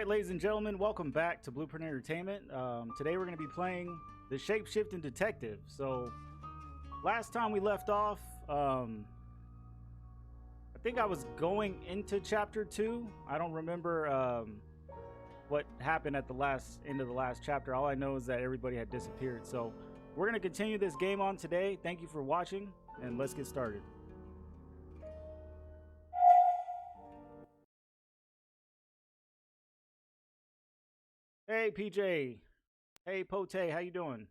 Alright, ladies and gentlemen, welcome back to Blueprint Entertainment. Today we're going to be playing the Shapeshifting Detective. So, last time we left off, I think I was going into Chapter 2. I don't remember what happened at the end of the last chapter. All I know is that everybody had disappeared. So, we're going to continue this game on today. Thank you for watching, and let's get started. Hey, PJ. Hey, Pote. How you doing?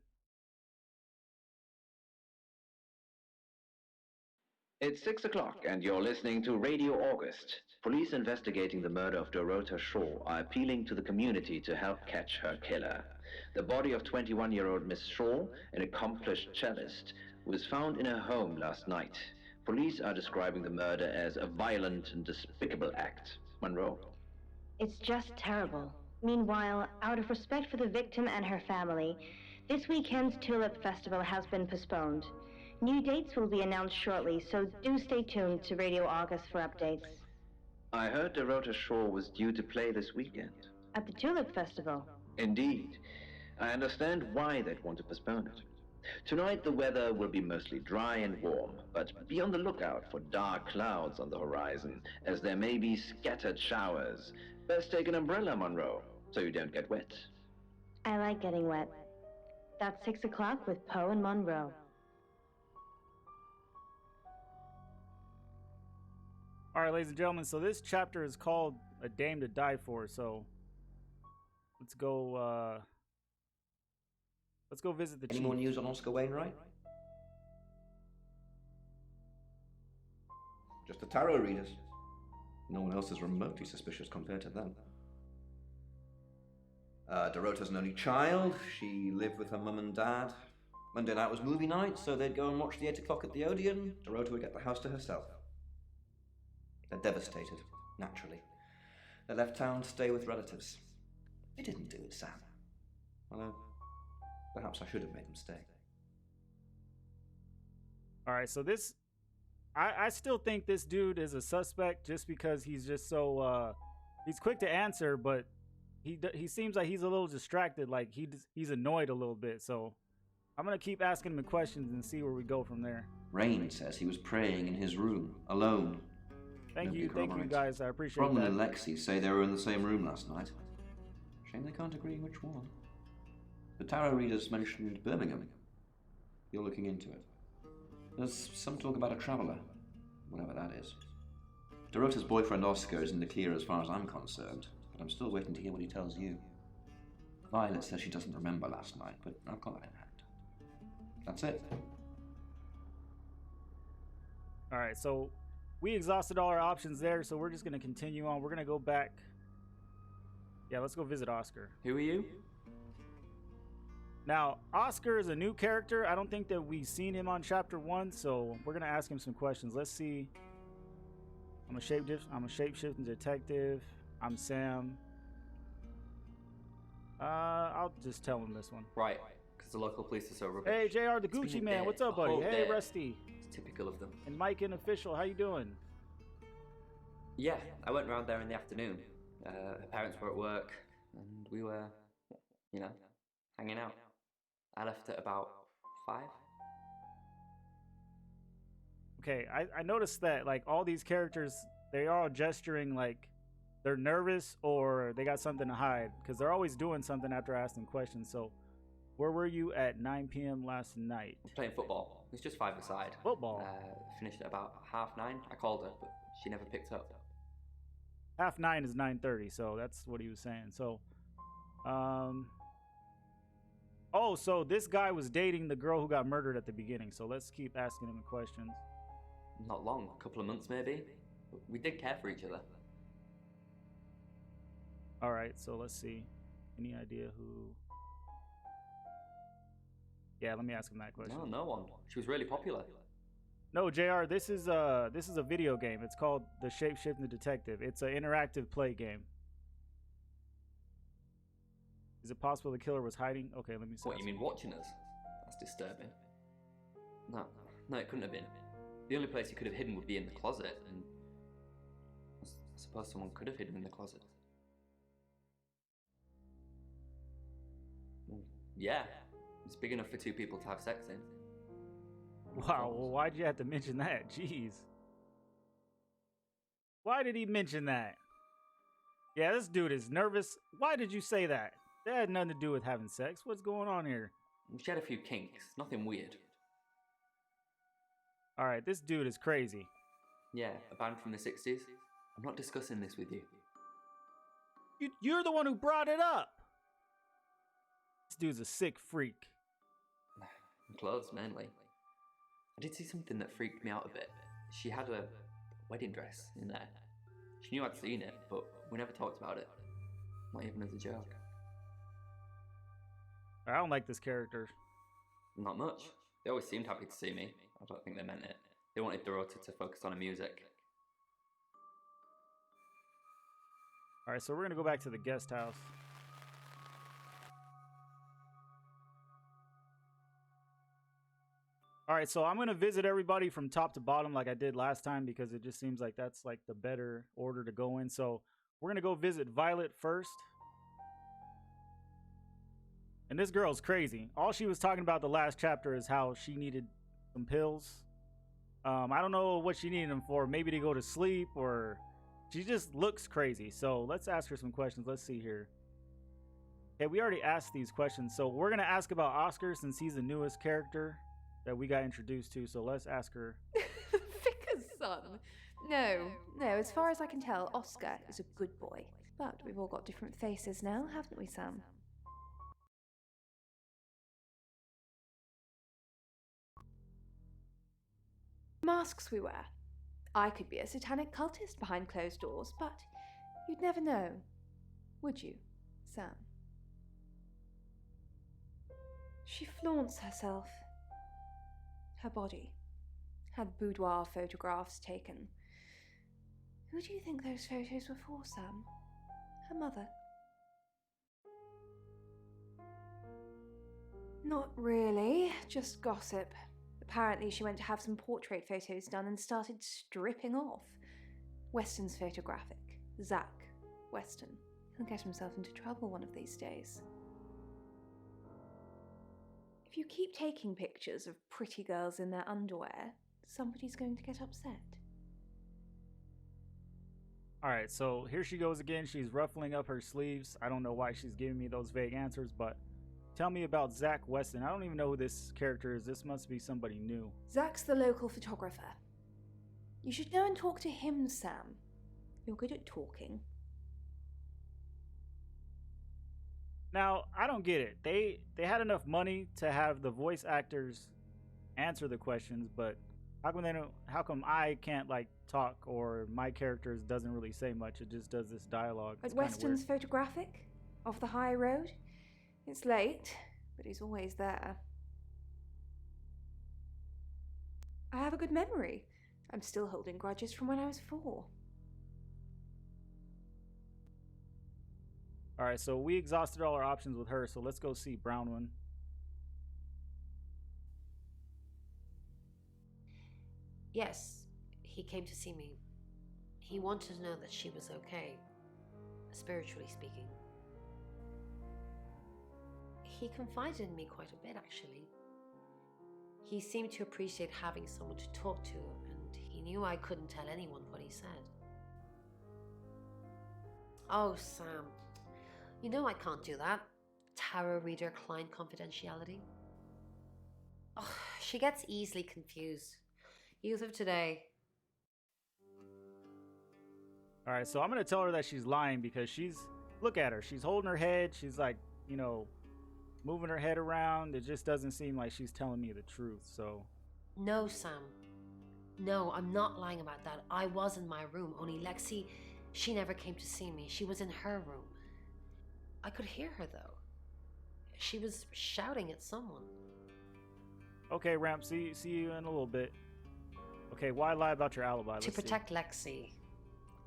It's 6 o'clock and you're listening to Radio August. Police investigating the murder of Dorota Shaw are appealing to the community to help catch her killer. The body of 21-year-old Miss Shaw, an accomplished cellist, was found in her home last night. Police are describing the murder as a violent and despicable act. Monroe? It's just terrible. Meanwhile, out of respect for the victim and her family, this weekend's Tulip Festival has been postponed. New dates will be announced shortly, so do stay tuned to Radio August for updates. I heard Dorota Shaw was due to play this weekend. At the Tulip Festival? Indeed. I understand why they'd want to postpone it. Tonight the weather will be mostly dry and warm, but be on the lookout for dark clouds on the horizon, as there may be scattered showers. Best take an umbrella, Monroe, so you don't get wet. I like getting wet. That's 6 o'clock with Poe and Monroe. Alright, ladies and gentlemen, so this chapter is called A Dame to Die For, so let's go visit the chief. Any more news on Oscar Wainwright? Just the tarot readers. No one else is remotely suspicious compared to them. Dorota's an only child. She lived with her mum and dad. Monday night was movie night, so they'd go and watch the 8 o'clock at the Odeon. Dorota would get the house to herself. They're devastated, naturally. They left town to stay with relatives. They didn't do it, Sam. Although, perhaps I should have made them stay. Alright, so this... I still think this dude is a suspect just because he's just so... he's quick to answer, but he seems like he's a little distracted, like he's annoyed a little bit, so... I'm gonna keep asking him questions and see where we go from there. Rain says he was praying in his room, alone. Thank you guys, I appreciate Bronwyn that. and Lexi say they were in the same room last night. Shame they can't agree which one. The tarot readers mentioned Birmingham. You're looking into it. There's some talk about a traveller, whatever that is. Dorota's boyfriend Oscar is in the clear as far as I'm concerned, but I'm still waiting to hear what he tells you. Violet says she doesn't remember last night, but I've got that in hand. That's it. Alright, so we exhausted all our options there, so we're just going to continue on. We're going to go back. Yeah, let's go visit Oscar. Who are you? Now, Oscar is a new character. I don't think that we've seen him on Chapter 1, so we're going to ask him some questions. Let's see. I'm a shapeshifting detective. I'm Sam. I'll just tell him this one. Right, because the local police are so rubbish. Hey, JR the Gucci Man. What's up, buddy? Hey, Rusty. It's typical of them. And Mike and Official, how you doing? Yeah, I went round there in the afternoon. Her parents were at work, and we were, you know, hanging out. I left at about 5. Okay, I noticed that, like, all these characters, they are all gesturing like they're nervous or they got something to hide, because they're always doing something after asking questions. So, where were you at 9 p.m. last night? Playing football. It's just 5-a-side. Football? Finished at about 8:30. I called her, but she never picked up. 9:30 is 9:30, so that's what he was saying. So, oh, so this guy was dating the girl who got murdered at the beginning. So let's keep asking him questions. Not long, a couple of months maybe. But we did care for each other. All right, so let's see. Any idea who? Yeah, let me ask him that question. No one. She was really popular. No, JR, this is a video game. It's called The Shapeshifting Detective. It's an interactive play game. Is it possible the killer was hiding? Okay, let me see. What, you mean watching us? That's disturbing. No, it couldn't have been. The only place he could have hidden would be in the closet, and I suppose someone could have hidden in the closet. Yeah, it's big enough for two people to have sex in. Wow, well, why'd you have to mention that? Jeez. Why did he mention that? Yeah, this dude is nervous. Why did you say that? That had nothing to do with having sex. What's going on here? She had a few kinks, nothing weird. Alright, this dude is crazy. Yeah, a band from the 60s. I'm not discussing this with you. You're the one who brought it up. This dude's a sick freak. Clothes, mainly. I did see something that freaked me out a bit. She had a wedding dress in there. She knew I'd seen it, but we never talked about it. Not even as a joke. I don't like this character. Not much. They always seemed happy to see me. I don't think they meant it. They wanted Dorota to focus on her music. Alright, so we're gonna go back to the guest house. Alright, so I'm gonna visit everybody from top to bottom like I did last time because it just seems like that's like the better order to go in. So we're gonna go visit Violet first. And this girl's crazy. All she was talking about the last chapter is how she needed some pills. I don't know what she needed them for. Maybe to go to sleep, or she just looks crazy. So let's ask her some questions. Let's see here. Okay, we already asked these questions. So we're going to ask about Oscar since he's the newest character that we got introduced to. So let's ask her. Vicar's son. No, as far as I can tell, Oscar is a good boy. But we've all got different faces now, haven't we, Sam? Masks we wear. I could be a satanic cultist behind closed doors, but you'd never know, would you, Sam? She flaunts herself. Her body. Had boudoir photographs taken. Who do you think those photos were for, Sam? Her mother? Not really, just gossip. Apparently she went to have some portrait photos done and started stripping off. Weston's photographic. Zach Weston. He'll get himself into trouble one of these days. If you keep taking pictures of pretty girls in their underwear, somebody's going to get upset. Alright, so here she goes again. She's ruffling up her sleeves. I don't know why she's giving me those vague answers, but tell me about Zach Weston. I don't even know who this character is. This must be somebody new. Zach's the local photographer. You should go and talk to him, Sam. You're good at talking. Now, I don't get it. They had enough money to have the voice actors answer the questions, but how come I can't like talk, or my character doesn't really say much? It just does this dialogue. At Weston's photographic? Off the high road? It's late, but he's always there. I have a good memory. I'm still holding grudges from when I was 4. Alright, so we exhausted all our options with her, so let's go see Brownman. Yes, he came to see me. He wanted to know that she was okay, spiritually speaking. He confided in me quite a bit, actually. He seemed to appreciate having someone to talk to, and he knew I couldn't tell anyone what he said. Oh, Sam. You know I can't do that. Tarot reader client confidentiality. Oh, she gets easily confused. Youth of today. Alright, so I'm going to tell her that she's lying because look at her. She's holding her head. She's like, moving her head around. It just doesn't seem like she's telling me the truth, so. No, Sam. No, I'm not lying about that. I was in my room, only Lexi, she never came to see me. She was in her room. I could hear her, though. She was shouting at someone. Okay, Ramp, see you in a little bit. Okay, why lie about your alibi? To protect Lexi.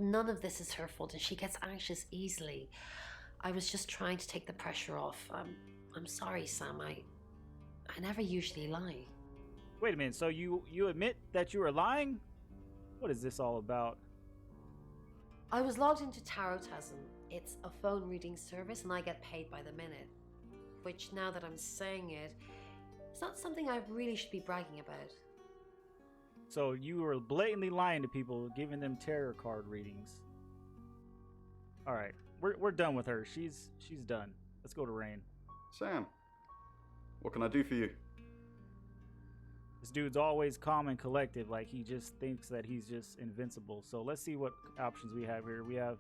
None of this is her fault, and she gets anxious easily. I was just trying to take the pressure off. I'm sorry, Sam. I never usually lie. Wait a minute, so you admit that you were lying? What is this all about? I was logged into Tarotasm. It's a phone reading service, and I get paid by the minute. which now that I'm saying it, it's not something I really should be bragging about. So you were blatantly lying to people, giving them tarot card readings. All right, we're done with her. She's done. Let's go to Rain. Sam, what can I do for you? This dude's always calm and collected, like he just thinks that he's just invincible. So let's see what options we have here. We have,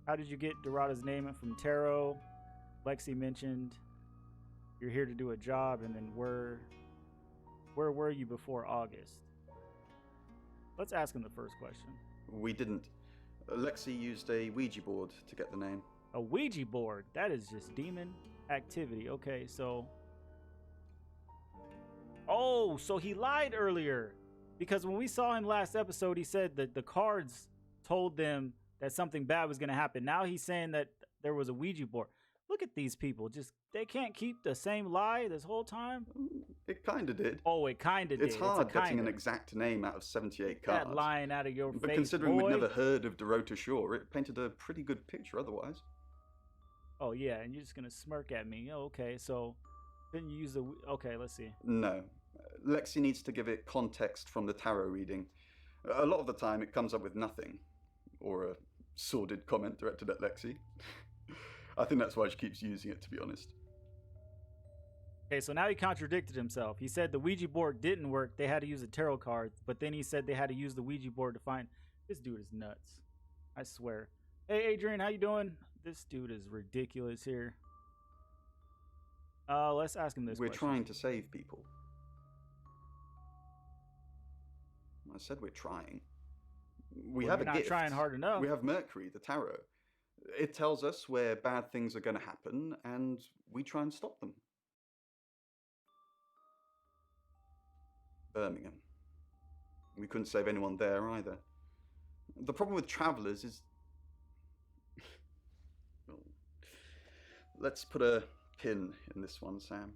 how did you get Dorota's name from tarot? Lexi mentioned you're here to do a job, and then where were you before August? Let's ask him the first question. We didn't. Lexi used a Ouija board to get the name. A Ouija board? That is just demon activity. Okay, so... Oh, so he lied earlier. Because when we saw him last episode, he said that the cards told them that something bad was going to happen. Now he's saying that there was a Ouija board. Look at these people. Just, they can't keep the same lie this whole time. It kind of did. Oh, it kind of did. It's hard a getting an exact name out of 78 cards. That lying out of your but face, considering boy. we'd never heard of Dorota Shaw, it painted a pretty good picture otherwise. Oh, yeah, and you're just going to smirk at me. Oh, okay, so then you use the... Okay, let's see. No. Lexi needs to give it context from the tarot reading. A lot of the time it comes up with nothing. Or a sordid comment directed at Lexi. I think that's why she keeps using it, to be honest. Okay, so now he contradicted himself. He said the Ouija board didn't work. They had to use the tarot cards. But then he said they had to use the Ouija board to find... This dude is nuts. I swear. Hey, Adrian, how you doing? This dude is ridiculous here. Let's ask him this We're question. trying to save people. I said we're trying. We have a gift. We're not trying hard enough. We have Mercury, the tarot. It tells us where bad things are going to happen, and we try and stop them. Birmingham. We couldn't save anyone there either. The problem with travelers is... Well, let's put a pin in this one, Sam.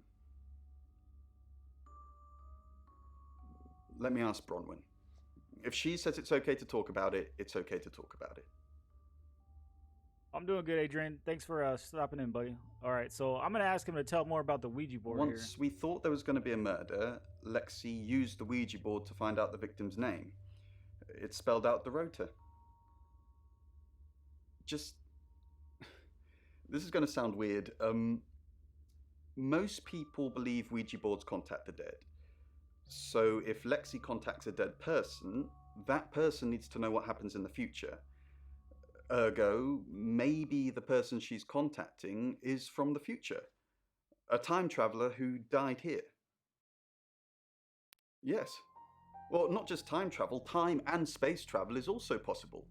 Let me ask Bronwyn. If she says it's okay to talk about it, it's okay to talk about it. I'm doing good, Adrian. Thanks for stopping in, buddy. All right, so I'm going to ask him to tell more about the Ouija board here. Once we thought there was going to be a murder, Lexi used the Ouija board to find out the victim's name. It spelled out Dorota. Just... This is going to sound weird. Most people believe Ouija boards contact the dead. So if Lexi contacts a dead person, that person needs to know what happens in the future. Ergo, maybe the person she's contacting is from the future. A time traveler who died here. Yes. Well, not just time travel, time and space travel is also possible.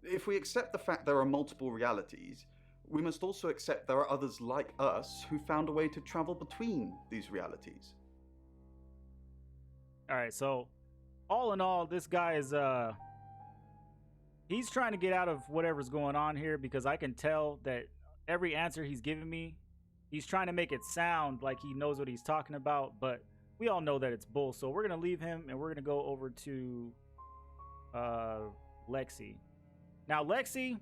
If we accept the fact there are multiple realities, we must also accept there are others like us who found a way to travel between these realities. All right, so all in all, this guy is... He's trying to get out of whatever's going on here because I can tell that every answer he's giving me, he's trying to make it sound like he knows what he's talking about, but we all know that it's bull. So we're going to leave him and we're going to go over to Lexi. Now, Lexi,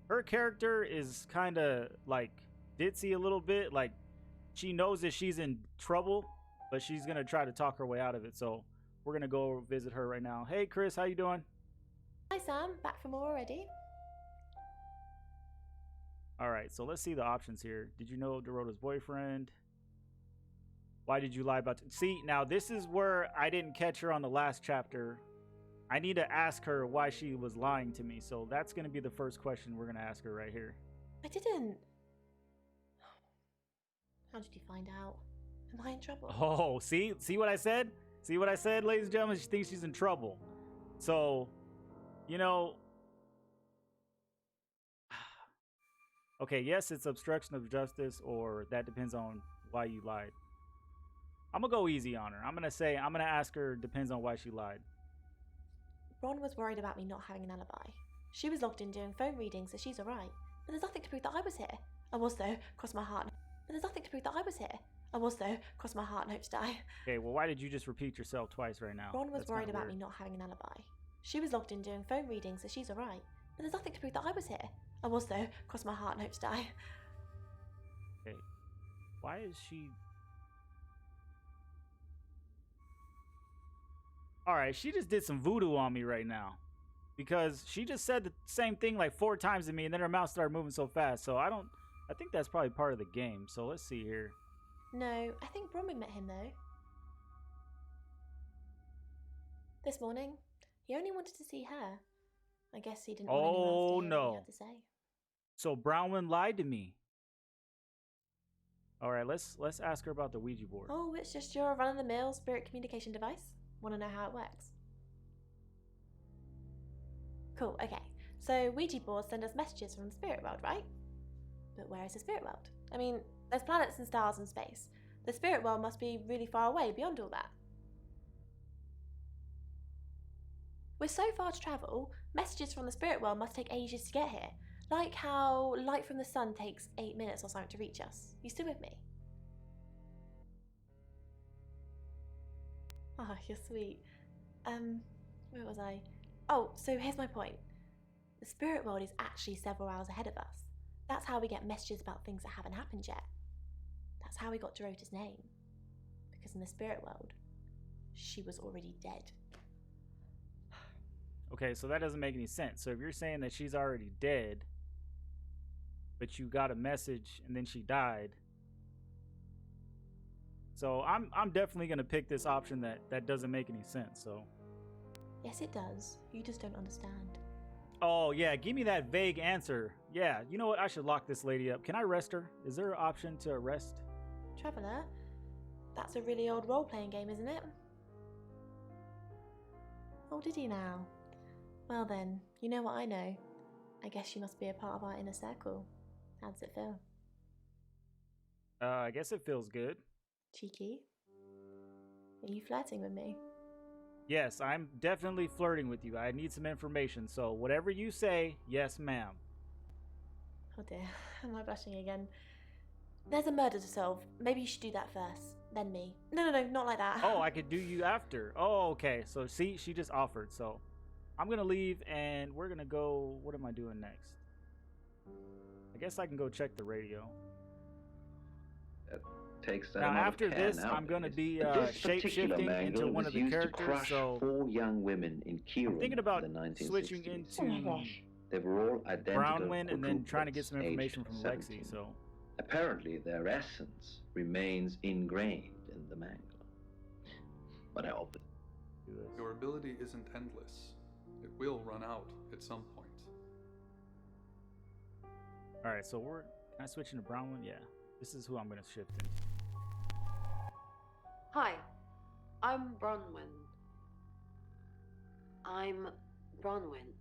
her character is kind of like ditzy a little bit. Like she knows that she's in trouble, but she's going to try to talk her way out of it. So we're going to go visit her right now. Hey, Chris, how you doing? Hi Sam, back for more already? All right, so let's see the options here. Did you know Dorota's boyfriend? Why did you lie about... See, now this is where I didn't catch her on the last chapter. I need to ask her why she was lying to me. So that's going to be the first question we're going to ask her right here. I didn't. How did you find out? Am I in trouble? Oh, see what I said? See what I said, ladies and gentlemen? She thinks she's in trouble. So... You know, okay, yes, it's obstruction of justice, or that depends on why you lied. I'm going to go easy on her. I'm going to ask her, depends on why she lied. Ron was worried about me not having an alibi. She was logged in doing phone readings, so she's alright. But there's nothing to prove that I was here. I was, though, cross my heart. But there's nothing to prove that I was here. I was, though, cross my heart and hope to die. Okay, well, why did you just repeat yourself twice right now? Ron was worried about me not having an alibi. She was logged in doing phone readings, so she's alright. But there's nothing to prove that I was here. I was, though, cross my heart and hope to die. Okay. Why is she... Alright, she just did some voodoo on me right now. Because she just said the same thing like 4 times to me, and then her mouth started moving so fast. So I think that's probably part of the game. So let's see here. No, I think Bronwyn met him though. This morning, he only wanted to see her. I guess he didn't want anyone else to hear what he had to say. So Brownwyn lied to me. All right, let's ask her about the Ouija board. Oh, it's just your run-of-the-mill spirit communication device. Want to know how it works? Cool, okay. So Ouija boards send us messages from the spirit world, right? But where is the spirit world? I mean, there's planets and stars in space. The spirit world must be really far away beyond all that. With so far to travel, messages from the spirit world must take ages to get here. Like how light from the sun takes 8 minutes or something to reach us. You still with me? Oh, you're sweet. Where was I? Oh, so here's my point. The spirit world is actually several hours ahead of us. That's how we get messages about things that haven't happened yet. That's how we got Dorota's name. Because in the spirit world, she was already dead. Okay, so that doesn't make any sense. So if you're saying that she's already dead, but you got a message and then she died. So I'm definitely gonna pick this option that doesn't make any sense. So Yes, it does. You just don't understand. oh yeah, give me that vague answer. Yeah, you know what? I should lock this lady up. Can I arrest her? Is there an option to arrest? Traveller? That's a really old role-playing game, isn't it? Oh, did he now? Well then, you know what I know. I guess you must be a part of our inner circle. How does it feel? I guess it feels good. Cheeky? Are you flirting with me? Yes, I'm definitely flirting with you. I need some information. So whatever you say, yes, ma'am. Oh dear, am I blushing again? There's a murder to solve. Maybe you should do that first, then me. No, not like that. Oh, I could do you after. Oh, okay. So see, she just offered. So I'm gonna leave and we're gonna go. What am I doing next? I guess I can go check the radio. That takes that Now amount after of care this, I'm gonna nowadays. be But this particular shape-shifting mangle into one was of the used to characters. crush So 4 young women in Kieran I'm thinking about in the 1960s. switching into They were all identical Brownwyn and then trying to get some quadruplets, information aged from 17. Lexi. So Apparently, their essence remains ingrained in the mangle. But I hope do this. Your ability isn't endless. It will run out at some point. All right. So can I switch into Brownwyn? Yeah. This is who I'm gonna shift in. Hi, I'm Bronwyn. I'm Bronwyn.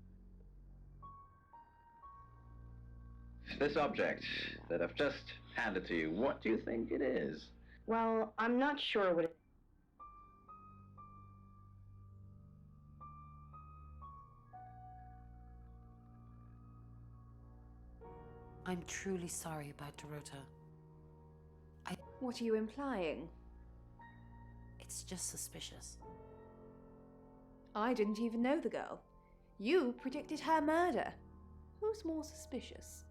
this object that I've just handed to you, what do you think it is? Well, I'm not sure what it... I'm truly sorry about Dorota. What are you implying? It's just suspicious. I didn't even know the girl. You predicted her murder. Who's more suspicious?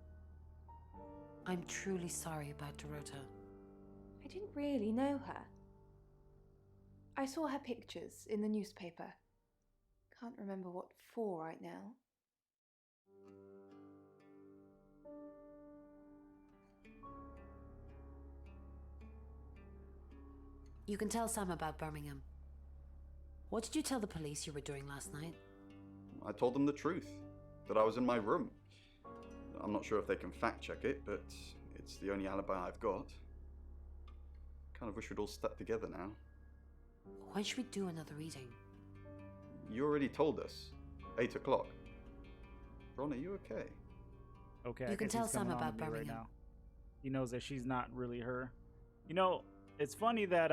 I'm truly sorry about Dorota. I didn't really know her. I saw her pictures in the newspaper. Can't remember what for right now. You can tell Sam about Birmingham. What did you tell the police you were doing last night? I told them the truth, that I was in my room. I'm not sure if they can fact check it, but it's the only alibi I've got. Kind of wish we'd all stuck together now. When should we do another reading? You already told us. 8 o'clock. Ron, are you okay? Okay. You I can guess tell he's Sam coming on about to me right Birmingham. now. He knows that she's not really her. You know, it's funny that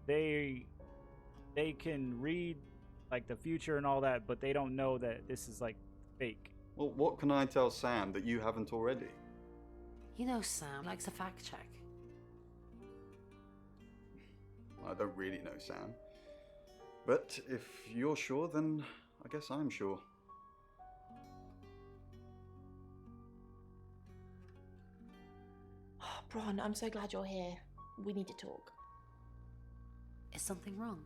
they can read like the future and all that, but they don't know that this is like fake. Well, what can I tell Sam that you haven't already? You know Sam likes a fact check. I don't really know Sam. But if you're sure, then I guess I'm sure. Bron, I'm so glad you're here. We need to talk. Is something wrong?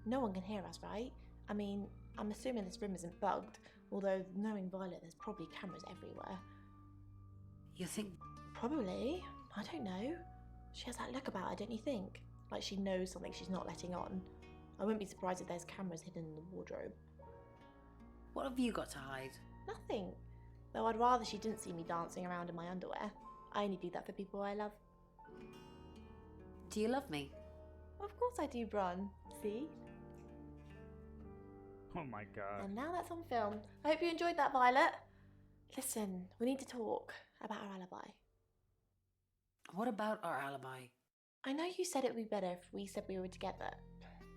No one can hear us, right? I mean, I'm assuming this room isn't bugged, although knowing Violet, there's probably cameras everywhere. You think... Probably. I don't know. She has that look about her, don't you think? Like she knows something she's not letting on. I wouldn't be surprised if there's cameras hidden in the wardrobe. What have you got to hide? Nothing. Though I'd rather she didn't see me dancing around in my underwear. I only do that for people I love. Do you love me? Of course I do, Bron. See? Oh my god. And now that's on film. I hope you enjoyed that, Violet. Listen, we need to talk about our alibi. What about our alibi? I know you said it would be better if we said we were together,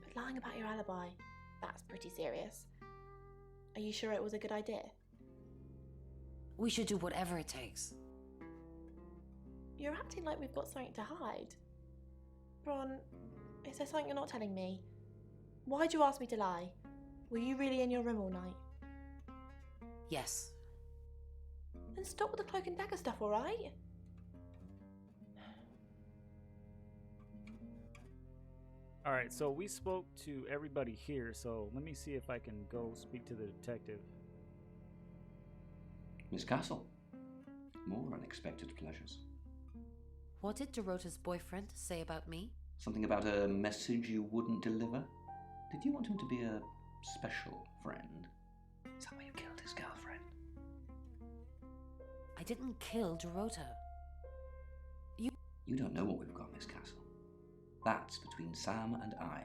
but lying about your alibi, that's pretty serious. Are you sure it was a good idea? We should do whatever it takes. You're acting like we've got something to hide. Bron, is there something you're not telling me? Why'd you ask me to lie? Were you really in your room all night? Yes. Then stop with the cloak and dagger stuff, alright? Alright, so we spoke to everybody here, so let me see if I can go speak to the detective. Miss Castle, more unexpected pleasures. What did Dorota's boyfriend say about me? Something about a message you wouldn't deliver? Did you want him to be a special friend? Is that why you killed his girlfriend? I didn't kill Dorota. You don't know what we've got, Miss Castle. That's between Sam and I.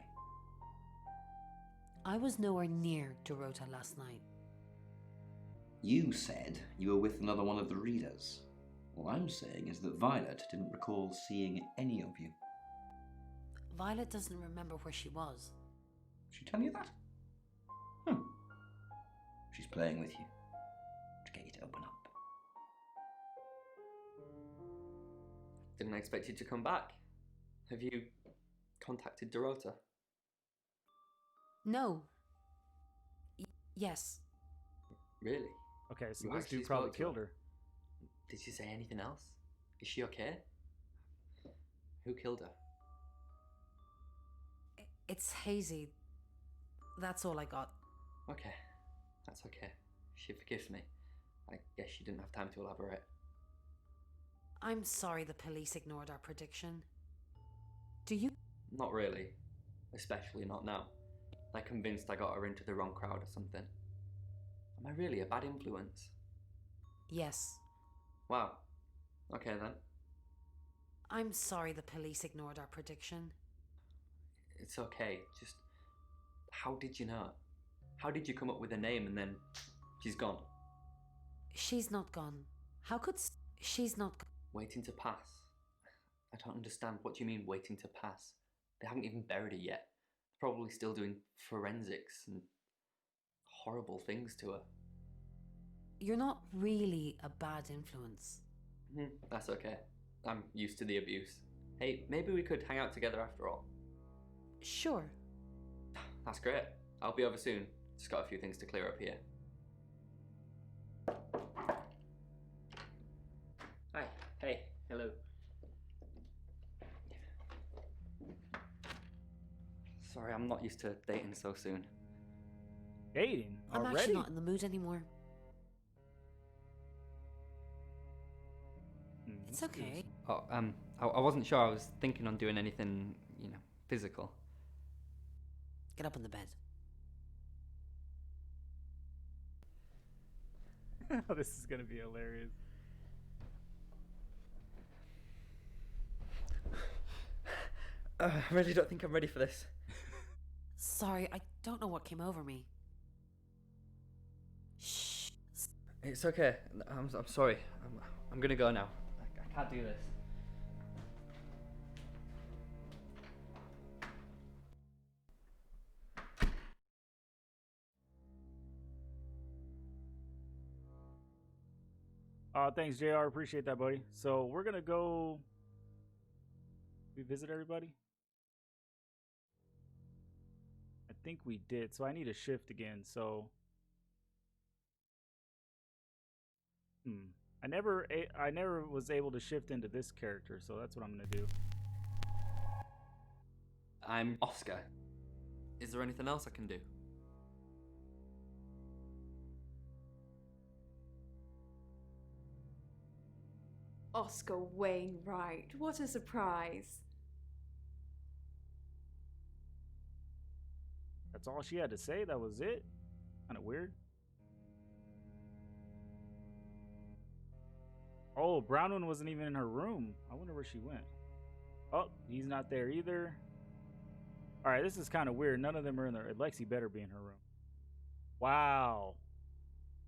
I was nowhere near Dorota last night. You said you were with another one of the readers. All I'm saying is that Violet didn't recall seeing any of you. Violet doesn't remember where she was. Did she tell you that? She's playing with you to get you to open up. Didn't expect you to come back. Have you contacted Dorota? No. Yes. Really? Okay, so You this actually dude probably spoke to killed her? her. Did she say anything else? Is she okay? Who killed her? It's hazy. That's all I got. Okay, that's okay. She forgives me. I guess she didn't have time to elaborate. I'm sorry the police ignored our prediction. Do you? Not really. Especially not now. They're convinced I got her into the wrong crowd or something. Am I really a bad influence? Yes. Wow. Okay then. I'm sorry the police ignored our prediction. It's okay. Just, how did you know? How did you come up with a name and then she's gone? She's not gone. How could she's not gone? Waiting to pass? I don't understand. What do you mean waiting to pass? They haven't even buried her yet. Probably still doing forensics and horrible things to her. You're not really a bad influence. That's okay. I'm used to the abuse. Hey, maybe we could hang out together after all. Sure. That's great. I'll be over soon. Just got a few things to clear up here. Hi. Hey. Hello. Sorry, I'm not used to dating so soon. Dating? I'm Already? actually not in the mood anymore. It's okay. Oh, I wasn't sure I was thinking on doing anything, physical. Get up on the bed. This is gonna be hilarious. I really don't think I'm ready for this. Sorry, I don't know what came over me. Shh. It's okay. I'm sorry. I'm gonna go now. I can't do this. Thanks, JR. Appreciate that, buddy. So we're gonna go. We visit everybody. I think we did. So I need a shift again. So, I never was able to shift into this character, so that's what I'm gonna do. I'm Oscar. Is there anything else I can do? Oscar Wainwright, what a surprise. That's all she had to say. That was it. Kind of weird. Oh, Brownwood wasn't even in her room. I wonder where she went. Oh, he's not there either. All right, this is kind of weird. None of them are in there. Lexi better be in her room. Wow.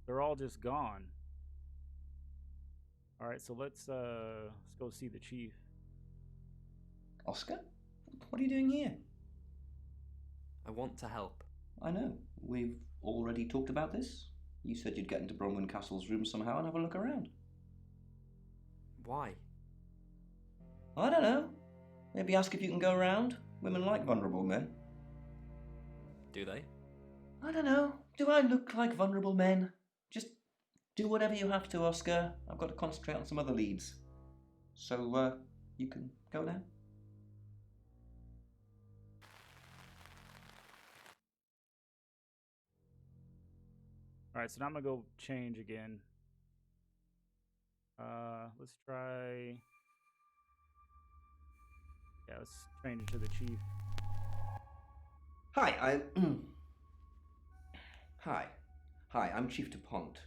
They're all just gone. All right, so let's go see the chief. Oscar? What are you doing here? I want to help. I know. We've already talked about this. You said you'd get into Bronwyn Castle's room somehow and have a look around. Why? I don't know. Maybe ask if you can go around. Women like vulnerable men. Do they? I don't know. Do I look like vulnerable men? Just do whatever you have to, Oscar. I've got to concentrate on some other leads. So, you can go now. All right, so now I'm gonna go change again. Let's try. Yeah, let's change it to the chief. Hi, Hi, I'm Chief DuPont.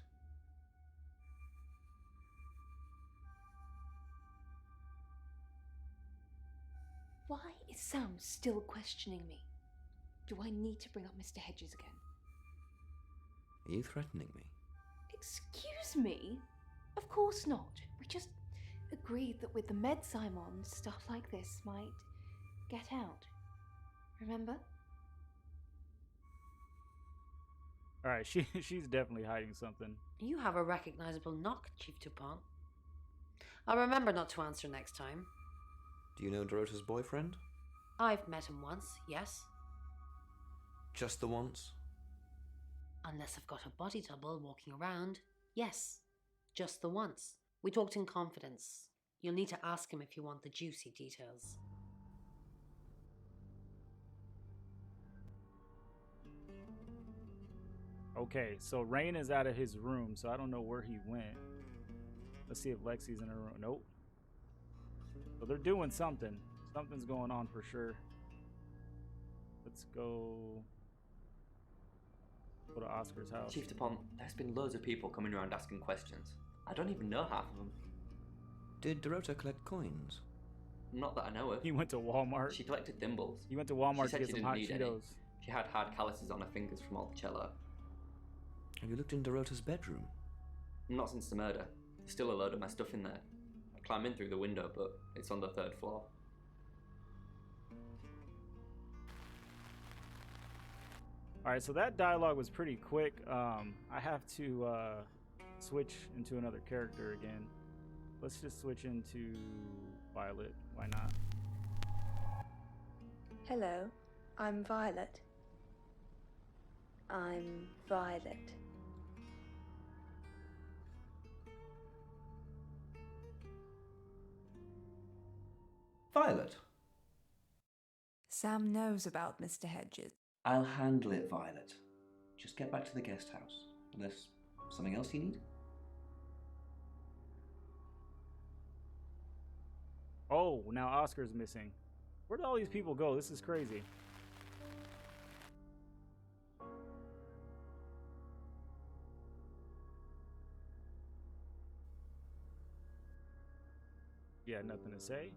Why is Sam still questioning me? Do I need to bring up Mr. Hedges again? Are you threatening me? Excuse me? Of course not. We just agreed that with the meds I'm on, stuff like this might get out. Remember? All right, she's definitely hiding something. You have a recognizable knock, Chief Dupont. I'll remember not to answer next time. Do you know Dorota's boyfriend? I've met him once, yes. Just the once? Unless I've got a body double walking around, yes. Just the once. We talked in confidence. You'll need to ask him if you want the juicy details. Okay, so Rain is out of his room, so I don't know where he went. Let's see if Lexi's in her room. Nope. So they're doing something. Something's going on for sure. Let's go to Oscar's house. Chief DuPont, there's been loads of people coming around asking questions. I don't even know half of them. Did Dorota collect coins? Not that I know of. He went to Walmart. She collected thimbles. He went to Walmart She said to she get some didn't hot need any. Cheetos. She had hard calluses on her fingers from all the cello. Have you looked in Dorota's bedroom? Not since the murder. There's still a load of my stuff in there. I climb in through the window, but it's on the 3rd floor. All right, so that dialogue was pretty quick. I have to switch into another character again. Let's just switch into Violet. Why not? Hello, I'm Violet. I'm Violet. Violet. Sam knows about Mr. Hedges. I'll handle it, Violet. Just get back to the guest house. Unless something else you need? Oh, now Oscar's missing. Where did all these people go? This is crazy. Yeah, nothing to say.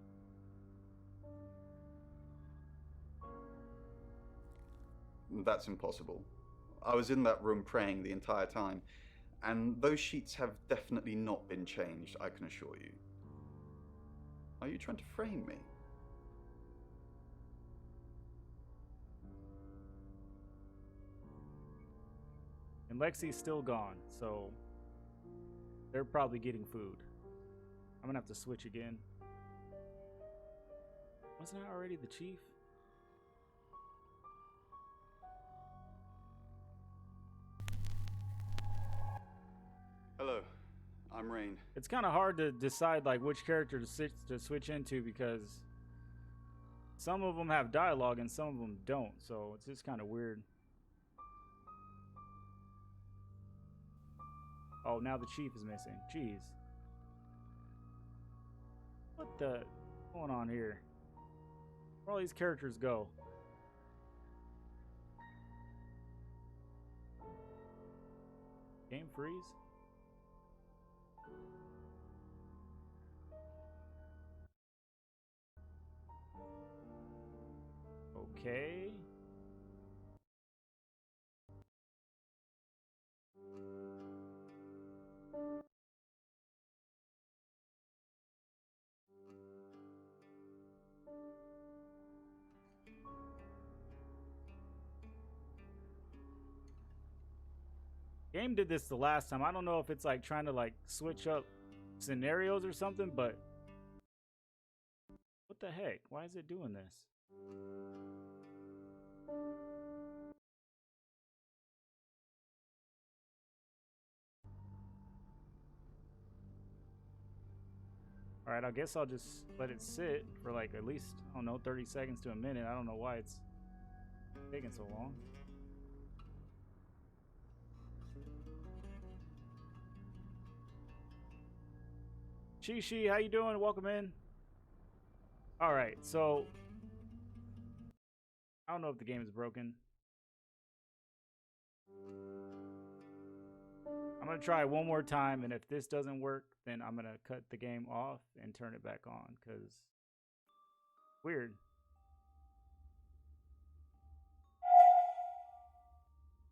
That's impossible. I was in that room praying the entire time, and those sheets have definitely not been changed, I can assure you. Are you trying to frame me? And Lexi's still gone, so they're probably getting food. I'm gonna have to switch again. Wasn't I already the chief? Hello, I'm Rain. It's kind of hard to decide like which character to switch into because some of them have dialogue and some of them don't. So it's just kind of weird. Oh, now the chief is missing. Jeez. What the going on here? Where all these characters go? Game freeze? Okay. Game did this the last time. I don't know if it's like trying to like switch up scenarios or something, but what the heck? Why is it doing this? All right, I guess I'll just let it sit for like at least, I don't know, 30 seconds to a minute. I don't know why it's taking so long. Shishi, how you doing? Welcome in. All right, so I don't know if the game is broken. I'm gonna try one more time, and if this doesn't work, then I'm gonna cut the game off and turn it back on, because weird.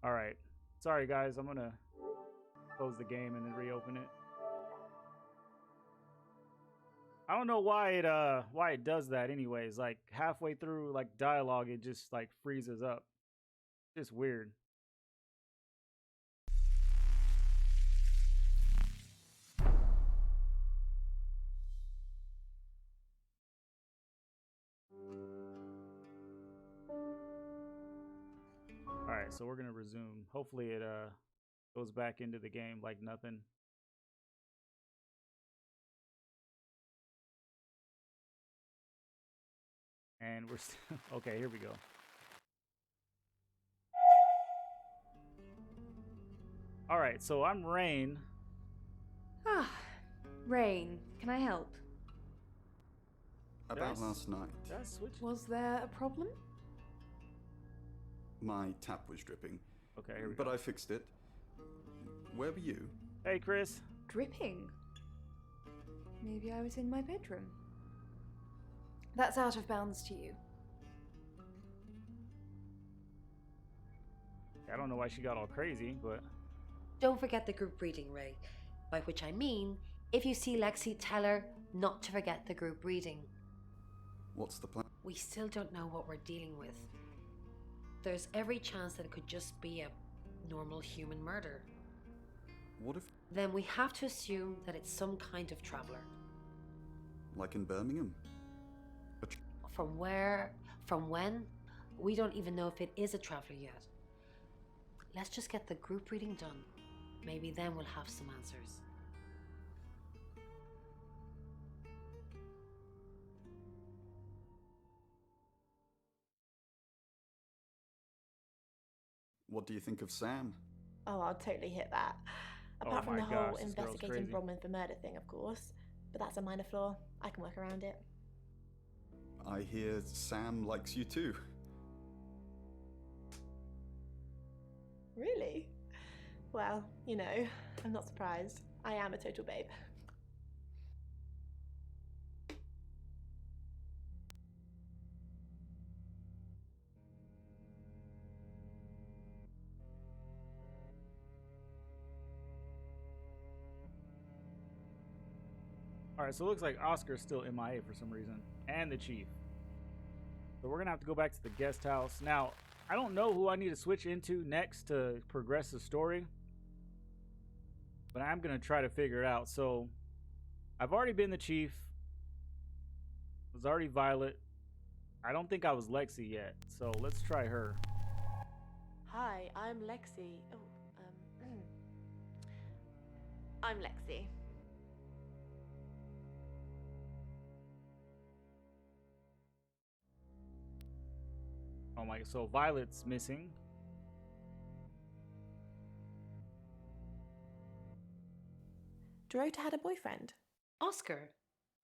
All right, sorry guys, I'm gonna close the game and then reopen it. I don't know why it does that anyways. Like halfway through like dialogue, it just like freezes up. Just weird. All right, so we're gonna resume. Hopefully it goes back into the game like nothing. And we're still okay. Here we go. All right, so I'm Rain. Ah, Rain, can I help? About last night, Was there a problem? my tap was dripping. Okay, here we But go. I fixed it. Where were you? Hey, Chris. Dripping? Maybe I was in my bedroom. That's out of bounds to you. I don't know why she got all crazy, but Don't forget the group reading, Ray. By which I mean, if you see Lexi, tell her not to forget the group reading. What's the plan? We still don't know what we're dealing with. There's every chance that it could just be a normal human murder. What if, Then we have to assume that it's some kind of traveler. like in Birmingham? From where, from when, we don't even know if it is a traveler yet. Let's just get the group reading done. Maybe then we'll have some answers. What do you think of Sam? Oh, I'll totally hit that. Oh Apart from my the whole gosh, this girl's investigating crazy. Bronwyn for murder thing, of course. But that's a minor flaw. I can work around it. I hear Sam likes you too. Really? Well, you know, I'm not surprised. I am a total babe. all right. So it looks like Oscar's still MIA for some reason, and the chief. So we're gonna have to go back to the guest house now. I don't know who I need to switch into next to progress the story, but I'm gonna try to figure it out. So I've already been the chief. Was already Violet. I don't think I was Lexi yet, so let's try her. Hi, I'm Lexi. I'm Lexi. Oh my, so Violet's missing. Dorota had a boyfriend. Oscar,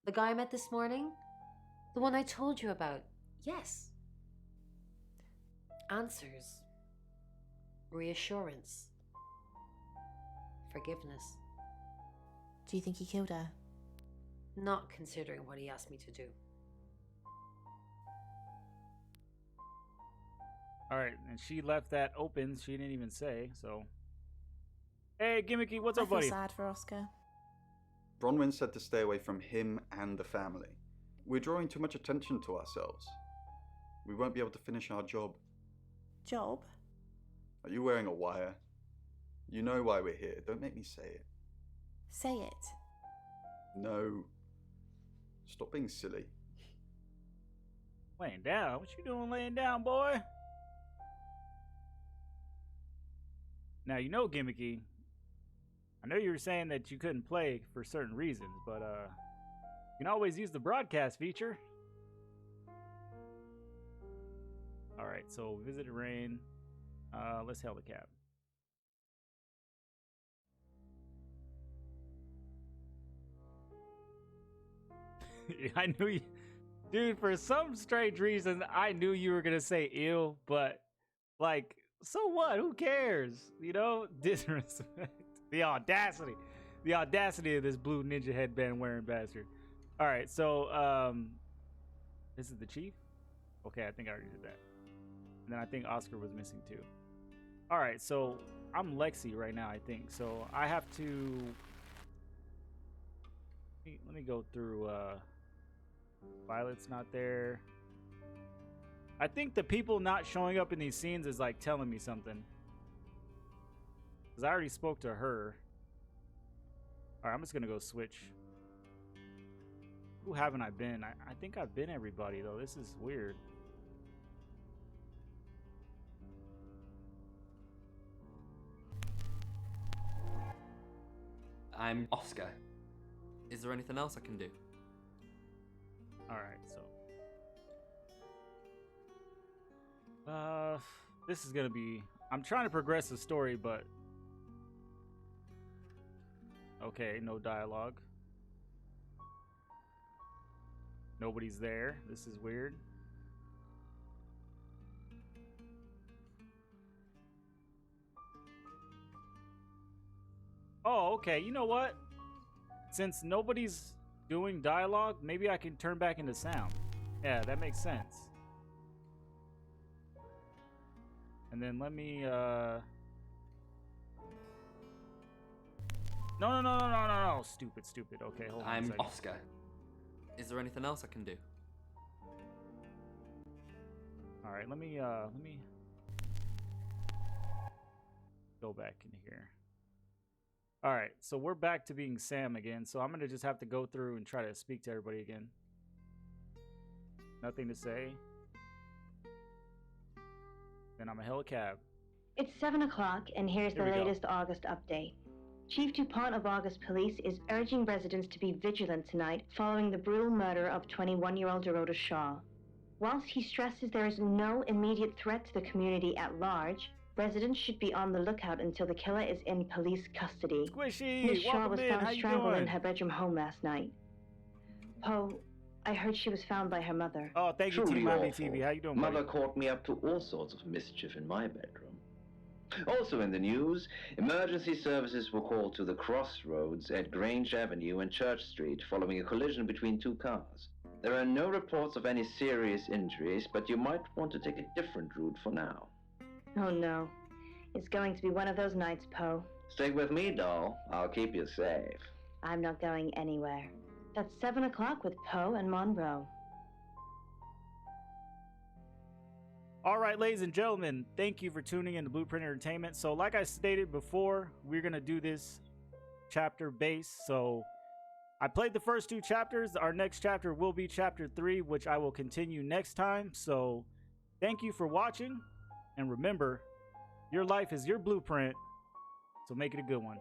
the guy I met this morning? The one I told you about. Yes. Answers. Reassurance. Forgiveness. Do you think he killed her? Not considering what he asked me to do. Alright, and she left that open. She didn't even say, so. Hey, Gimmicky, what's up, I feel buddy? sad for Oscar. Bronwyn said to stay away from him and the family. We're drawing too much attention to ourselves. We won't be able to finish our job. Job? Are you wearing a wire? You know why we're here. Don't make me say it. Say it. No. Stop being silly. Laying down? What you doing laying down, boy? Now, you know, Gimmicky, I know you were saying that you couldn't play for certain reasons, but you can always use the broadcast feature. Alright, so visited Rain. Let's hail the cab. I knew you, dude, for some strange reason, I knew you were gonna say ill, but like, so what? Who cares? You know, disrespect. The audacity of this blue ninja headband wearing bastard. All right, so this is the chief. Okay, I think I already did that. And then I think Oscar was missing too. All right, so I'm Lexi right now, I think. So I have to. Let me go through. Violet's not there. I think the people not showing up in these scenes is like telling me something. Because I already spoke to her. Alright, I'm just going to go switch. Who haven't I been? I think I've been everybody, though. This is weird. I'm Oscar. Is there anything else I can do? Alright, so. This is going to be... I'm trying to progress the story, but... Okay, no dialogue. Nobody's there. This is weird. Oh, okay. You know what? Since nobody's doing dialogue, maybe I can turn back into sound. Yeah, that makes sense. And then let me, No. Stupid. Okay, hold on a I'm second. Oscar. Is there anything else I can do? Alright, let me go back in here. Alright, so we're back to being Sam again, so I'm gonna just have to go through and try to speak to everybody again. Nothing to say. Then I'm a hail a cab. It's 7 o'clock, and here's the Here we go. latest August update. Chief DuPont of August Police is urging residents to be vigilant tonight following the brutal murder of 21-year-old Dorota Shaw. Whilst he stresses there is no immediate threat to the community at large, residents should be on the lookout until the killer is in police custody. Squishy, Ms. Shaw welcome was in. How found you strangled in doing? her bedroom home last night. Poe, I heard she was found by her mother. Oh, thank you, Truly Team Mommy awful. TV. How you doing, Mother buddy? caught me up to all sorts of mischief in my bedroom. Also in the news, emergency services were called to the crossroads at Grange Avenue and Church Street following a collision between two cars. There are no reports of any serious injuries, but you might want to take a different route for now. Oh no. It's going to be one of those nights, Poe. Stick with me, doll. I'll keep you safe. I'm not going anywhere. That's 7 o'clock with Poe and Monroe. All right, ladies and gentlemen, thank you for tuning in to Blueprint Entertainment. So like I stated before, we're going to do this chapter base. So I played the first two chapters. Our next chapter will be chapter 3, which I will continue next time. So thank you for watching. And remember, your life is your blueprint. So make it a good one.